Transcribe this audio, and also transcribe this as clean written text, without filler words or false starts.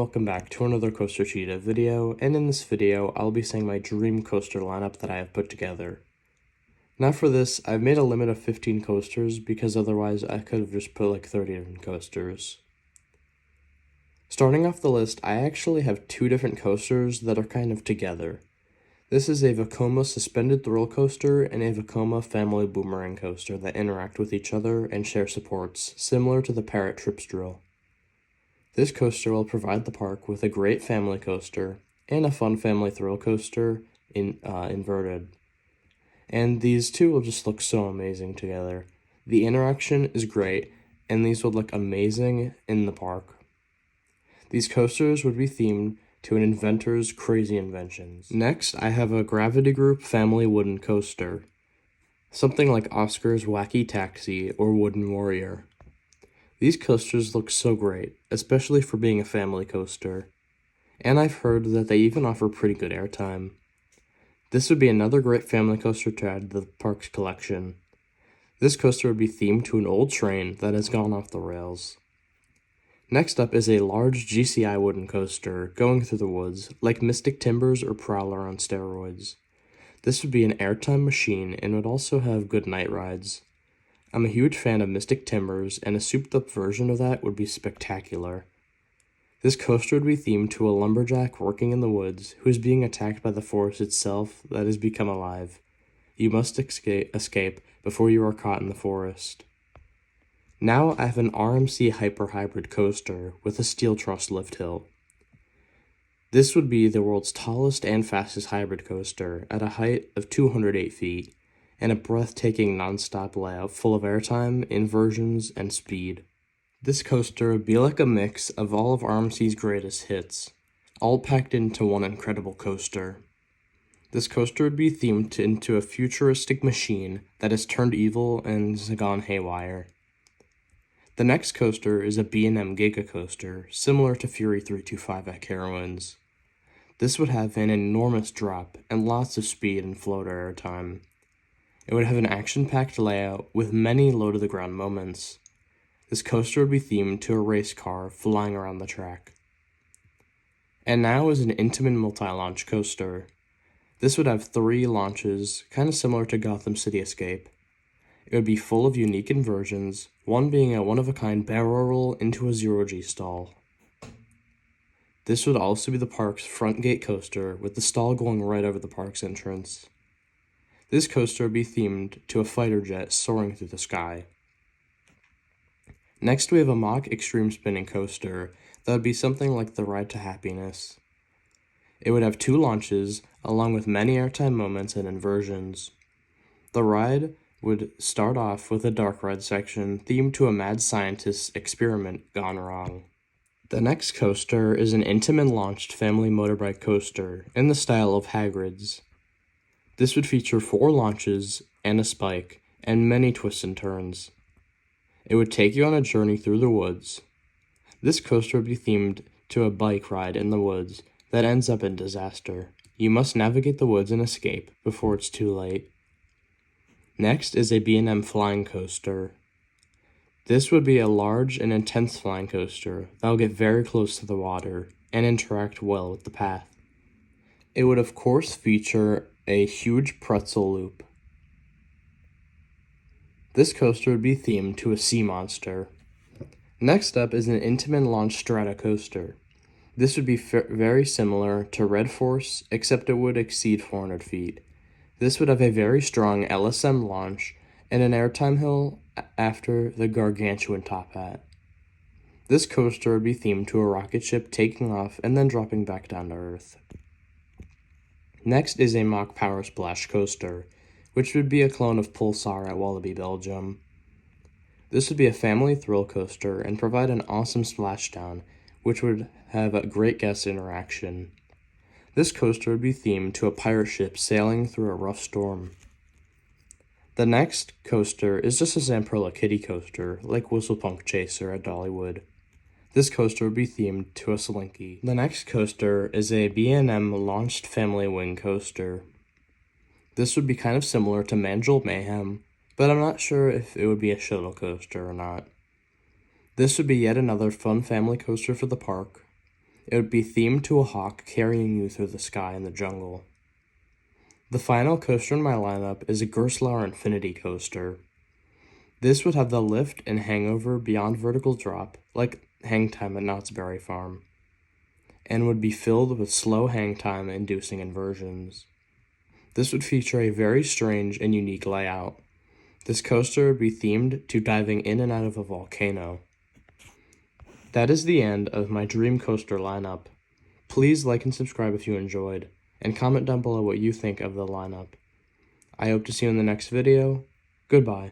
welcome back to another Coaster Cheetah video, and in this video I'll be saying my dream coaster lineup that I have put together. Now for this, I've made a limit of 15 coasters because otherwise I could have just put like 30 different coasters. Starting off the list, I actually have two different coasters that are kind of together. This is a Vekoma suspended thrill coaster and a Vekoma family boomerang coaster that interact with each other and share supports, similar to the Parrot Trips drill. This coaster will provide the park with a great family coaster and a fun family thrill coaster inverted. And these two will just look so amazing together. The interaction is great, and these would look amazing in the park. These coasters would be themed to an inventor's crazy inventions. Next, I have a Gravity Group family wooden coaster. Something like Oscar's Wacky Taxi or Wooden Warrior. These coasters look so great, especially for being a family coaster. And I've heard that they even offer pretty good airtime. This would be another great family coaster to add to the park's collection. This coaster would be themed to an old train that has gone off the rails. Next up is a large GCI wooden coaster going through the woods, like Mystic Timbers or Prowler on steroids. This would be an airtime machine and would also have good night rides. I'm a huge fan of Mystic Timbers, and a souped-up version of that would be spectacular. This coaster would be themed to a lumberjack working in the woods who is being attacked by the forest itself that has become alive. You must escape before you are caught in the forest. Now I have an RMC Hyper Hybrid coaster with a steel truss lift hill. This would be the world's tallest and fastest hybrid coaster at a height of 208 feet. And a breathtaking non-stop layout full of airtime, inversions, and speed. This coaster would be like a mix of all of RMC's greatest hits, all packed into one incredible coaster. This coaster would be themed into a futuristic machine that has turned evil and has gone haywire. The next coaster is a B&M Gecko Coaster, similar to Fury 325 at Carowinds. This would have an enormous drop and lots of speed and floater airtime. It would have an action-packed layout with many low-to-the-ground moments. This coaster would be themed to a race car flying around the track. And now is an Intamin multi-launch coaster. This would have 3 launches, kind of similar to Gotham City Escape. It would be full of unique inversions, one being a one-of-a-kind barrel roll into a zero-G stall. This would also be the park's front gate coaster, with the stall going right over the park's entrance. This coaster would be themed to a fighter jet soaring through the sky. Next, we have a mock extreme spinning coaster that would be something like the Ride to Happiness. It would have 2 launches, along with many airtime moments and inversions. The ride would start off with a dark ride section themed to a mad scientist's experiment gone wrong. The next coaster is an Intamin-launched family motorbike coaster in the style of Hagrid's. This would feature 4 launches and a spike, and many twists and turns. It would take you on a journey through the woods. This coaster would be themed to a bike ride in the woods that ends up in disaster. You must navigate the woods and escape before it's too late. Next is a B&M flying coaster. This would be a large and intense flying coaster that will get very close to the water and interact well with the path. It would of course feature a huge pretzel loop. This coaster would be themed to a sea monster. Next up is an Intamin launched Strata coaster. This would be very similar to Red Force, except it would exceed 400 feet. This would have a very strong LSM launch and an airtime hill after the gargantuan top hat. This coaster would be themed to a rocket ship taking off and then dropping back down to Earth. Next is a mock Power Splash coaster, which would be a clone of Pulsar at Wallaby, Belgium. This would be a family thrill coaster and provide an awesome splashdown, which would have a great guest interaction. This coaster would be themed to a pirate ship sailing through a rough storm. The next coaster is just a Zamperla kiddie coaster, like Whistlepunk Chaser at Dollywood. This coaster would be themed to a Slinky. The next coaster is a B&M launched family wing coaster. This would be kind of similar to Manjul Mayhem, but I'm not sure if it would be a shuttle coaster or not. This would be yet another fun family coaster for the park. It would be themed to a hawk carrying you through the sky in the jungle. The final coaster in my lineup is a Gerstlauer Infinity Coaster. This would have the lift and hangover beyond vertical drop, like hang time at Knott's Berry Farm, and would be filled with slow hang time inducing inversions. This would feature a very strange and unique layout. This coaster would be themed to diving in and out of a volcano. That is the end of my dream coaster lineup. Please like and subscribe if you enjoyed, and comment down below what you think of the lineup. I hope to see you in the next video. Goodbye.